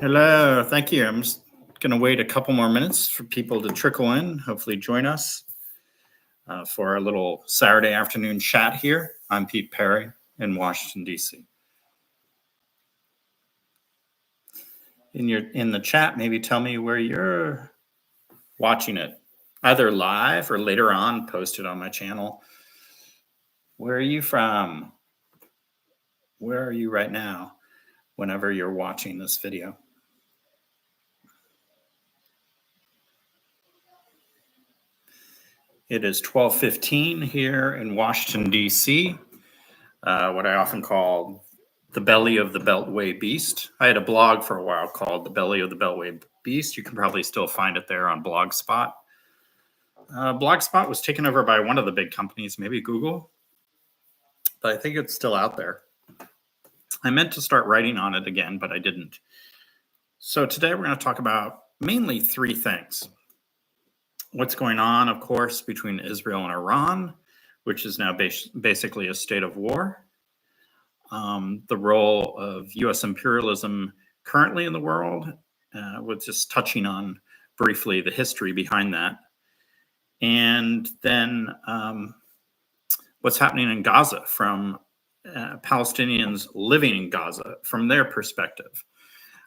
Hello, thank you. I'm just going to wait a couple more minutes for people to trickle in, hopefully join us for our little Saturday afternoon chat here. I'm Pete Perry in Washington, D.C. In the chat, maybe tell me where you're watching it, either live or later on posted on my channel. Where are you from? Where are you right now, whenever you're watching this video? It is 12:15 here in Washington, D.C., what I often call the belly of the Beltway beast. I had a blog for a while called The Belly of the Beltway Beast. You can probably still find it there on Blogspot. Blogspot was taken over by one of the big companies, maybe Google, but I think it's still out there. I meant to start writing on it again, but I didn't. So today we're going to talk about mainly three things. What's going on, of course, between Israel and Iran, which is now basically a state of war. The role of U.S. imperialism currently in the world, with just touching on briefly the history behind that. And then what's happening in Gaza from Palestinians living in Gaza from their perspective.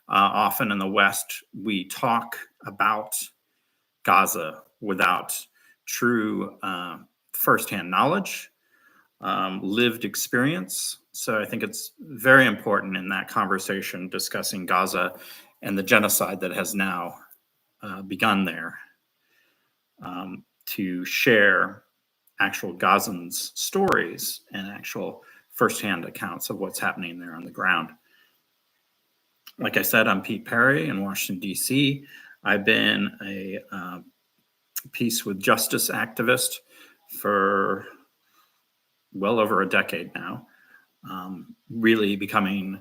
Often in the West, we talk about Gaza without true firsthand knowledge, lived experience. So I think it's very important in that conversation discussing Gaza and the genocide that has now begun there, to share actual Gazans' stories and actual firsthand accounts of what's happening there on the ground. Like I said, I'm Pete Perry in Washington, D.C. I've been a peace with justice activist for well over a decade now, really becoming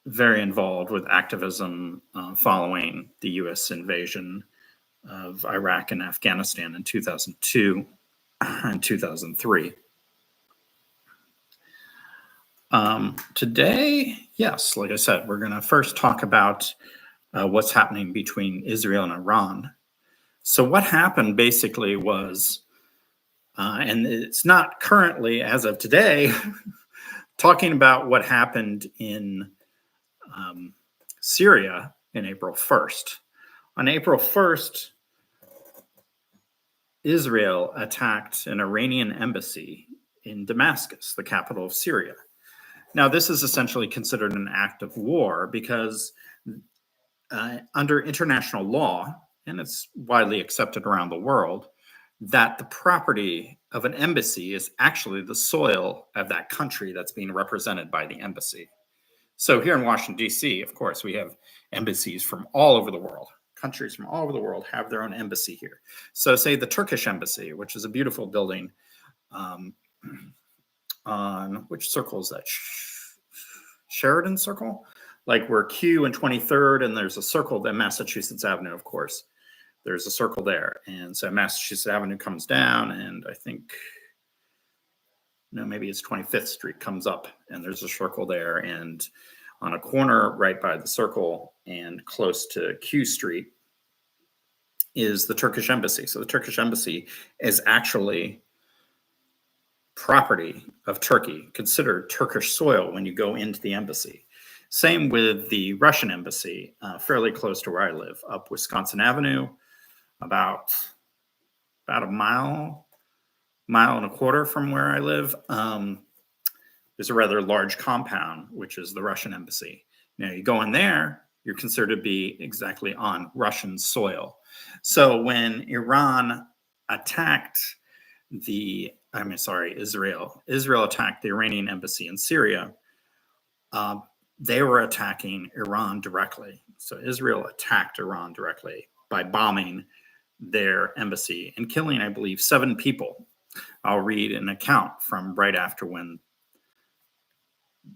very involved with activism following the U.S. invasion of Iraq and Afghanistan in 2002 and 2003. Today, yes, like I said, we're going to first talk about what's happening between Israel and Iran. So what happened basically was, and it's not currently, as of today, talking about what happened in Syria in April 1st. On April 1st, Israel attacked an Iranian embassy in Damascus, the capital of Syria. Now, this is essentially considered an act of war because under international law, and it's widely accepted around the world, that the property of an embassy is actually the soil of that country that's being represented by the embassy. So here in Washington, D.C., of course, we have embassies from all over the world. Countries from all over the world have their own embassy here. So say the Turkish embassy, which is a beautiful building on, which circle is that? Sheridan Circle? Like we're Q and 23rd, and there's a circle, then Massachusetts Avenue, of course. There's a circle there. And so Massachusetts Avenue comes down, and I think, no, maybe it's 25th Street comes up, and there's a circle there. And on a corner right by the circle and close to Q Street is the Turkish embassy. So the Turkish embassy is actually property of Turkey, considered Turkish soil when you go into the embassy. Same with the Russian embassy, fairly close to where I live, up Wisconsin Avenue, about a mile and a quarter from where I live. There's a rather large compound, which is the Russian embassy. Now you go in there, you're considered to be exactly on Russian soil. So when Israel attacked the Iranian embassy in Syria, they were attacking Iran directly. So Israel attacked Iran directly by bombing their embassy and killing, I believe, 7 people. I'll read an account from right after when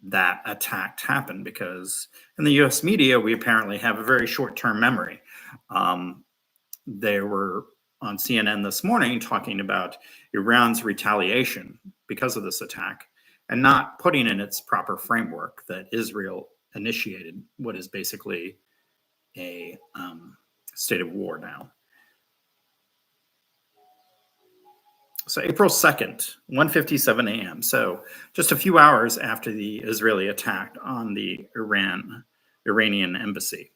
that attack happened, because in the U.S. media, we apparently have a very short-term memory. They were on CNN this morning talking about Iran's retaliation because of this attack and not putting in its proper framework that Israel initiated what is basically a state of war now. So April 2nd, 1:57 a.m. So just a few hours after the Israeli attack on the Iranian embassy.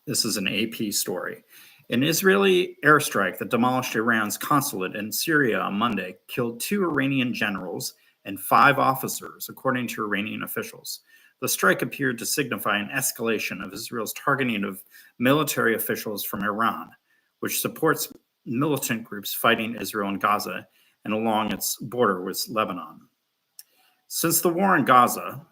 This is an AP story. An Israeli airstrike that demolished Iran's consulate in Syria on Monday killed 2 Iranian generals and 5 officers, according to Iranian officials. The strike appeared to signify an escalation of Israel's targeting of military officials from Iran, which supports militant groups fighting Israel in Gaza and along its border with Lebanon. Since the war in Gaza,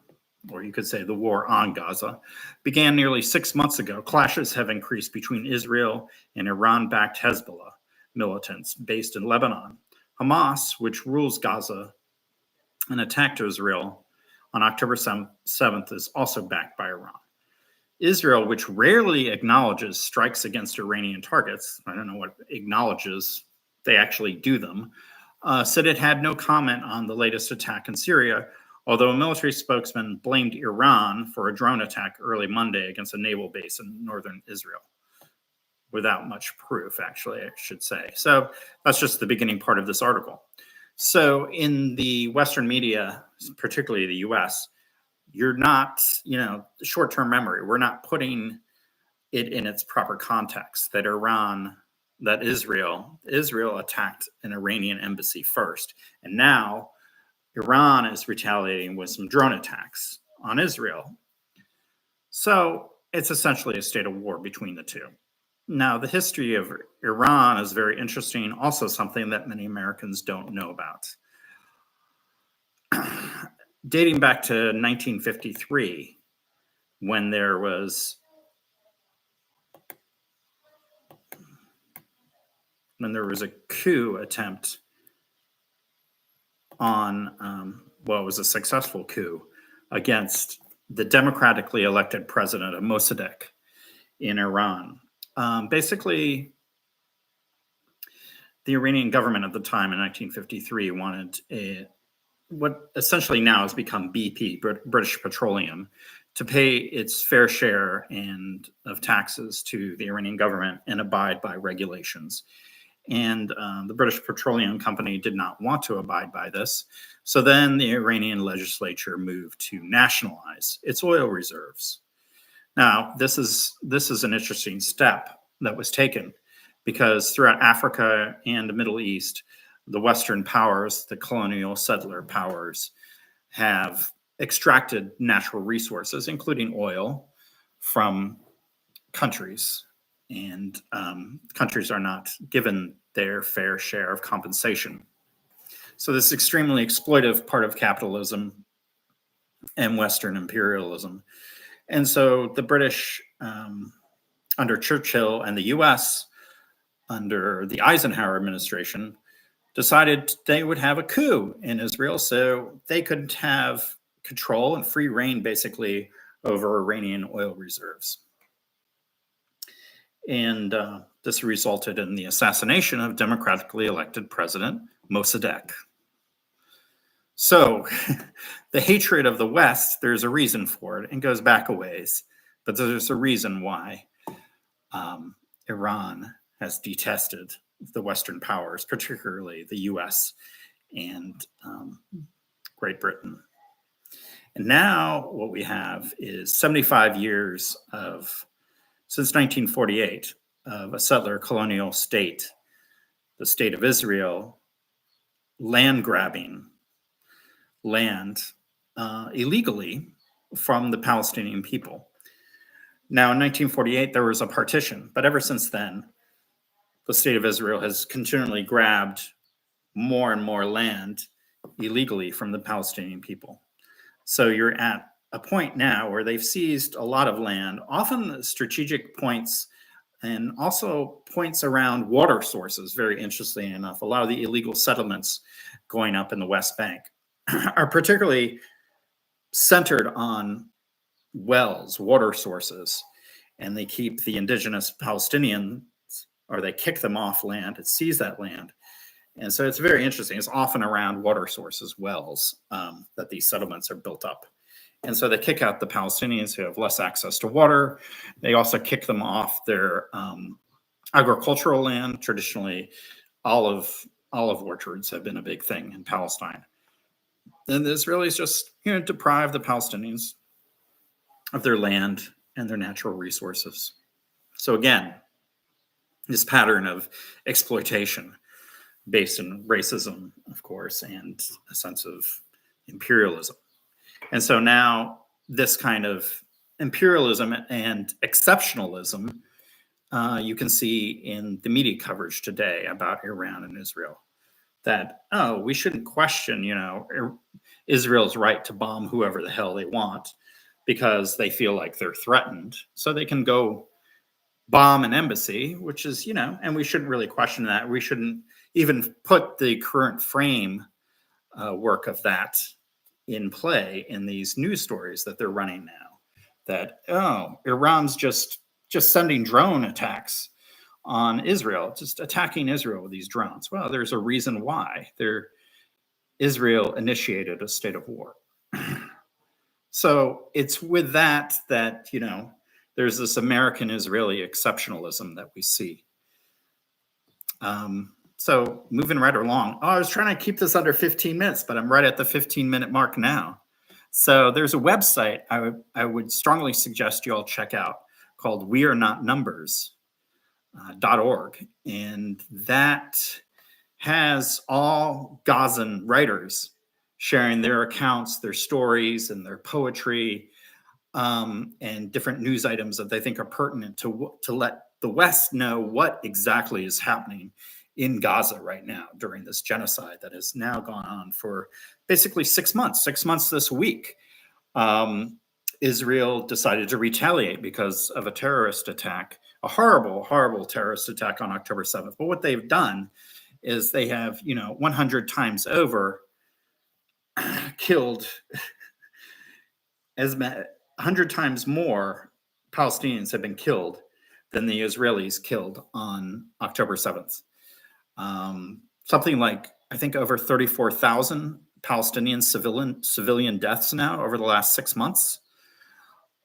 or you could say the war on Gaza, began nearly 6 months ago, clashes have increased between Israel and Iran-backed Hezbollah militants based in Lebanon. Hamas, which rules Gaza and attacked Israel on October 7th, is also backed by Iran. Israel, which rarely acknowledges strikes against Iranian targets, I don't know what acknowledges, they actually do them, said it had no comment on the latest attack in Syria, although a military spokesman blamed Iran for a drone attack early Monday against a naval base in northern Israel. Without much proof, actually, I should say. So that's just the beginning part of this article. So in the Western media, particularly the US, you're not, short-term memory. We're not putting it in its proper context that Israel attacked an Iranian embassy first. And now Iran is retaliating with some drone attacks on Israel. So it's essentially a state of war between the two. Now, the history of Iran is very interesting, also something that many Americans don't know about. Dating back to 1953, when there was a coup attempt on, it was a successful coup against the democratically elected president of Mossadegh in Iran. Basically, the Iranian government at the time in 1953 wanted what essentially now has become BP, British Petroleum, to pay its fair share of taxes to the Iranian government and abide by regulations. And the British Petroleum Company did not want to abide by this. So then the Iranian legislature moved to nationalize its oil reserves. Now, this is an interesting step that was taken because throughout Africa and the Middle East, the Western powers, the colonial settler powers, have extracted natural resources, including oil, from countries. And countries are not given their fair share of compensation. So this extremely exploitive part of capitalism and Western imperialism. And so the British, under Churchill, and the US, under the Eisenhower administration, decided they would have a coup in Israel so they could have control and free reign, basically, over Iranian oil reserves. And this resulted in the assassination of democratically elected President Mossadegh. So the hatred of the West, there's a reason for it, and goes back a ways, but there's a reason why Iran has detested the Western powers, particularly the US and Great Britain. And now what we have is 75 years since 1948, of a settler colonial state, the state of Israel, land grabbing land illegally from the Palestinian people. Now, in 1948, there was a partition, but ever since then, the state of Israel has continually grabbed more and more land illegally from the Palestinian people. So you're at a point now where they've seized a lot of land, often strategic points, and also points around water sources. Very interestingly enough, a lot of the illegal settlements going up in the West Bank are particularly centered on wells, water sources, and they keep the indigenous Palestinians, or they kick them off land and seize that land. And so it's very interesting. It's often around water sources, wells, that these settlements are built up. And so they kick out the Palestinians who have less access to water. They also kick them off their agricultural land. Traditionally, olive orchards have been a big thing in Palestine. And the Israelis just deprive the Palestinians of their land and their natural resources. So again, this pattern of exploitation based in racism, of course, and a sense of imperialism. And so now this kind of imperialism and exceptionalism you can see in the media coverage today about Iran and Israel. That, we shouldn't question, Israel's right to bomb whoever the hell they want because they feel like they're threatened. So they can go bomb an embassy, which is, and we shouldn't really question that. We shouldn't even put the current frame work of that in play in these news stories that they're running now. That, Iran's just sending drone attacks on Israel, just attacking Israel with these drones. Well, there's a reason why. Israel initiated a state of war. So it's with that, there's this American-Israeli exceptionalism that we see. So moving right along. I was trying to keep this under 15 minutes, but I'm right at the 15-minute mark now. So there's a website I would strongly suggest you all check out called wearenotnumbers.org. And that has all Gazan writers sharing their accounts, their stories, and their poetry, and different news items that they think are pertinent to let the West know what exactly is happening in Gaza right now during this genocide that has now gone on for basically 6 months. 6 months this week. Israel decided to retaliate because of a terrorist attack, a horrible, horrible terrorist attack on October 7th. But what they've done is they have, 100 times over killed 100 times more Palestinians have been killed than the Israelis killed on October 7th. Something like, I think, over 34,000 Palestinian civilian deaths now over the last 6 months.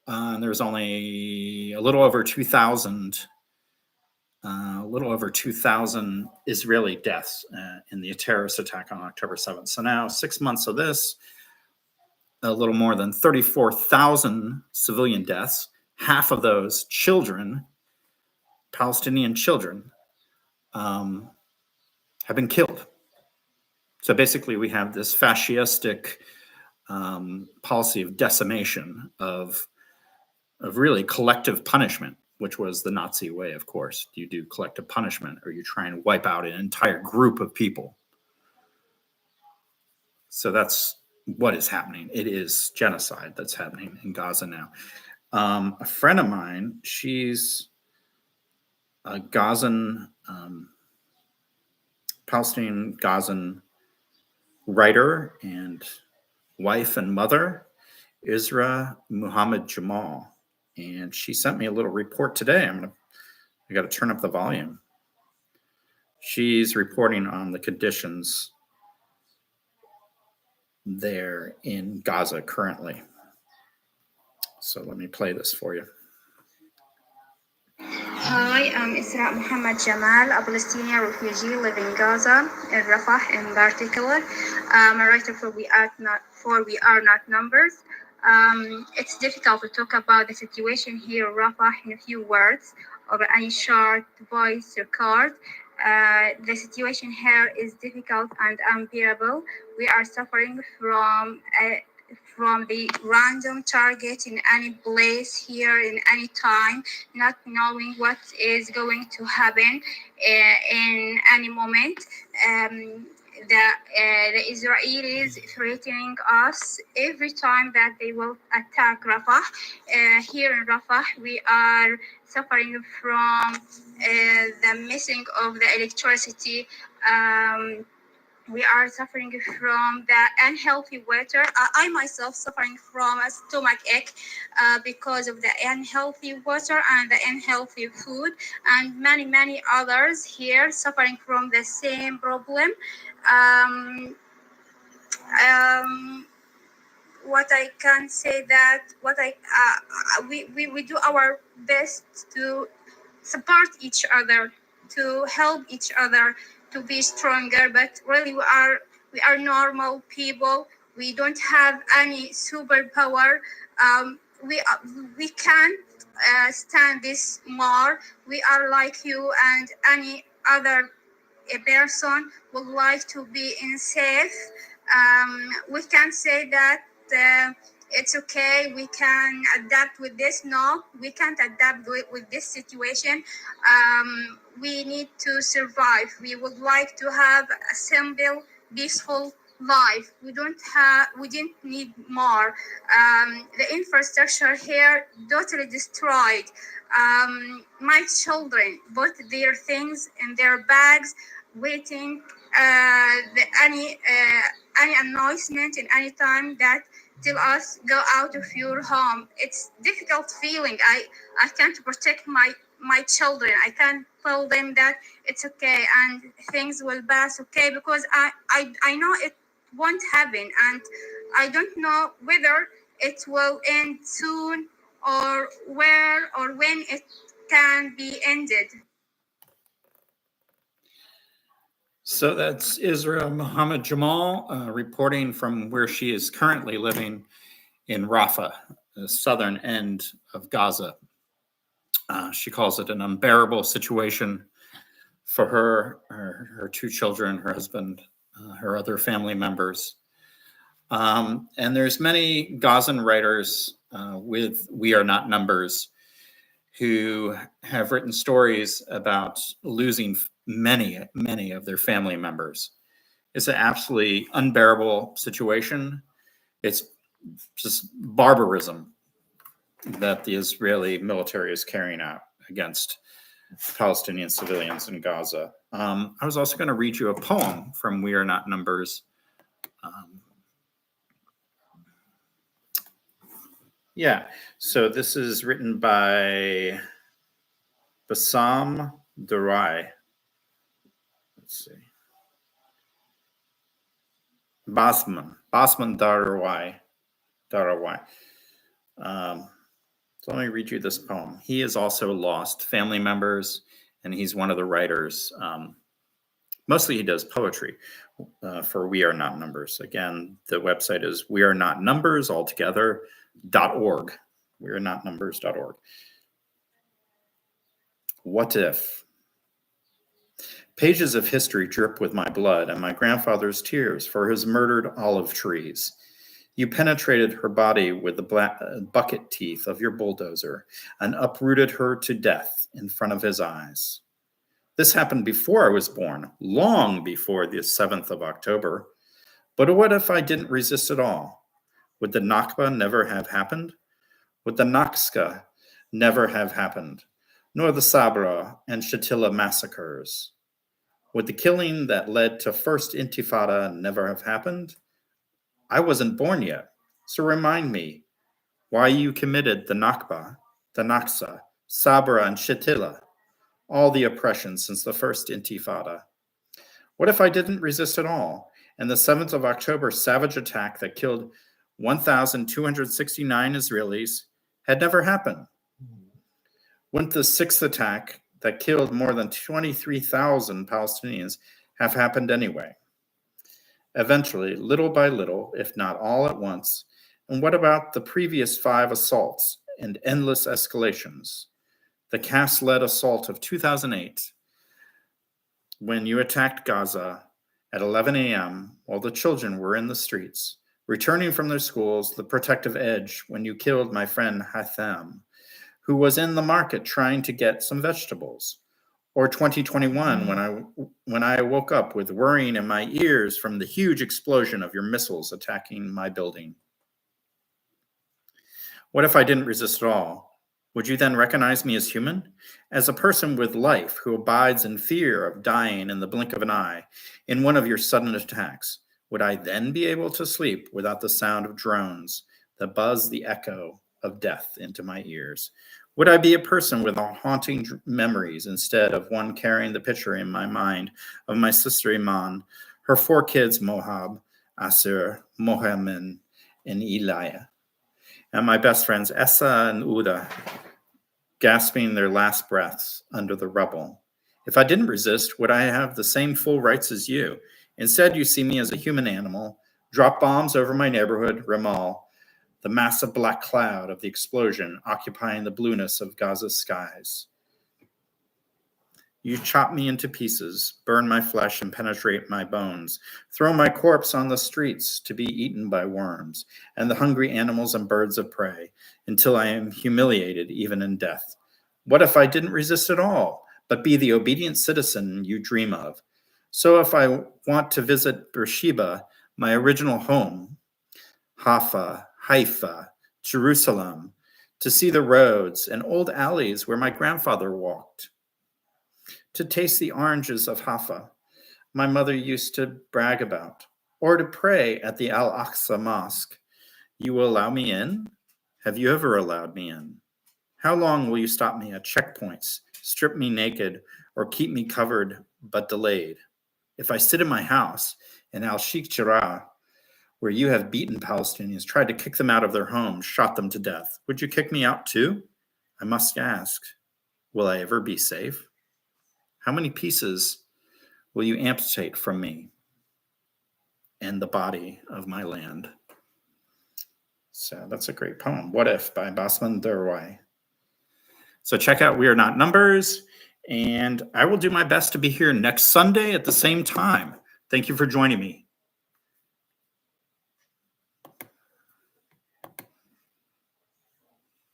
There's only a little over 2,000 Israeli deaths in the terrorist attack on October 7th. So now 6 months of this, a little more than 34,000 civilian deaths, half of those children, Palestinian children, have been killed. So basically we have this fascistic policy of decimation, of really collective punishment, which was the Nazi way, of course. You do collective punishment or you try and wipe out an entire group of people. So that's what is happening. It is genocide that's happening in Gaza now. A friend of mine, she's a Gazan, Palestinian Gazan writer and wife and mother, Isra Muhammad Jamal. And she sent me a little report today. I got to turn up the volume. She's reporting on the conditions there in Gaza currently. So let me play this for you. Hi, I'm Isra Muhammad Jamal, a Palestinian refugee living in Gaza, in Rafah in particular. I'm a writer for We Are Not Numbers. It's difficult to talk about the situation here in Rafah in a few words or any short voice record. The situation here is difficult and unbearable. We are suffering from the random target in any place here in any time, not knowing what is going to happen in any moment. The Israelis threatening us every time that they will attack Rafah. Here in Rafah, we are suffering from the missing of the electricity. We are suffering from the unhealthy water. I myself suffering from a stomach ache because of the unhealthy water and the unhealthy food, and many others here suffering from the same problem. what I can say that what I we do our best to support each other, to help each other to be stronger. But really, we are normal people. We don't have any superpower. We can't stand this more. We are like you and any other a person would like to be in safe. We can say that it's okay, we can adapt with this. No, we can't adapt with this situation. We need to survive. We would like to have a simple, peaceful life. We didn't need more. The infrastructure here totally destroyed. My children put their things in their bags, waiting any announcement in any time that tell us go out of your home. It's difficult feeling. I can't protect my children. I can't tell them that it's okay and things will pass okay, because I know it won't happen, and I don't know whether it will end soon or where or when it can be ended. So that's Israel Muhammad Jamal reporting from where she is currently living in Rafah, the southern end of Gaza. She calls it an unbearable situation for her two children, her husband, her other family members. And there's many Gazan writers with We Are Not Numbers who have written stories about losing many of their family members. It's an absolutely unbearable situation. It's just barbarism that the Israeli military is carrying out against Palestinian civilians in Gaza. I was also going to read you a poem from We Are Not Numbers. So this is written by Bassam Darai. Let's see. Basman Darawai. So let me read you this poem. He has also lost family members, and he's one of the writers. Mostly he does poetry for We Are Not Numbers. Again, the website is wearenotnumbersaltogether.org. Wearenotnumbers.org. What if? Pages of history drip with my blood and my grandfather's tears for his murdered olive trees. You penetrated her body with the bucket teeth of your bulldozer and uprooted her to death in front of his eyes. This happened before I was born, long before the 7th of October. But what if I didn't resist at all? Would the Nakba never have happened? Would the Nakska never have happened? Nor the Sabra and Shatila massacres? Would the killing that led to First Intifada never have happened? I wasn't born yet, so remind me why you committed the Nakba, the Naksa, Sabra, and Shatila, all the oppression since the First Intifada. What if I didn't resist at all, and the 7th of October savage attack that killed 1,269 Israelis had never happened? Wouldn't the 6th attack that killed more than 23,000 Palestinians have happened anyway? Eventually, little by little, if not all at once. And what about the previous 5 assaults and endless escalations? The CAS-led assault of 2008, when you attacked Gaza at 11 a.m. while the children were in the streets, returning from their schools, the protective edge when you killed my friend Hatham, who was in the market trying to get some vegetables. Or 2021, when I woke up with worrying in my ears from the huge explosion of your missiles attacking my building. What if I didn't resist at all? Would you then recognize me as human? As a person with life who abides in fear of dying in the blink of an eye in one of your sudden attacks? Would I then be able to sleep without the sound of drones that buzz the echo of death into my ears? Would I be a person with haunting memories instead of one carrying the picture in my mind of my sister Iman, her 4 kids Mohab, Asir, Mohammed, and Elia, and my best friends Essa and Uda, gasping their last breaths under the rubble. If I didn't resist, would I have the same full rights as you? Instead, you see me as a human animal, drop bombs over my neighborhood, Ramal, the massive black cloud of the explosion occupying the blueness of Gaza's skies. You chop me into pieces, burn my flesh and penetrate my bones, throw my corpse on the streets to be eaten by worms and the hungry animals and birds of prey until I am humiliated even in death. What if I didn't resist at all, but be the obedient citizen you dream of? So if I want to visit Beersheba, my original home, Haifa, Jerusalem, to see the roads and old alleys where my grandfather walked, to taste the oranges of Haifa my mother used to brag about, or to pray at the Al-Aqsa Mosque. You will allow me in? Have you ever allowed me in? How long will you stop me at checkpoints, strip me naked, or keep me covered but delayed? If I sit in my house in Al-Sheikh Jarrah, where you have beaten Palestinians, tried to kick them out of their homes, shot them to death, would you kick me out too? I must ask, will I ever be safe? How many pieces will you amputate from me and the body of my land? So that's a great poem. What If by Basman Durwai. So check out We Are Not Numbers, and I will do my best to be here next Sunday at the same time. Thank you for joining me.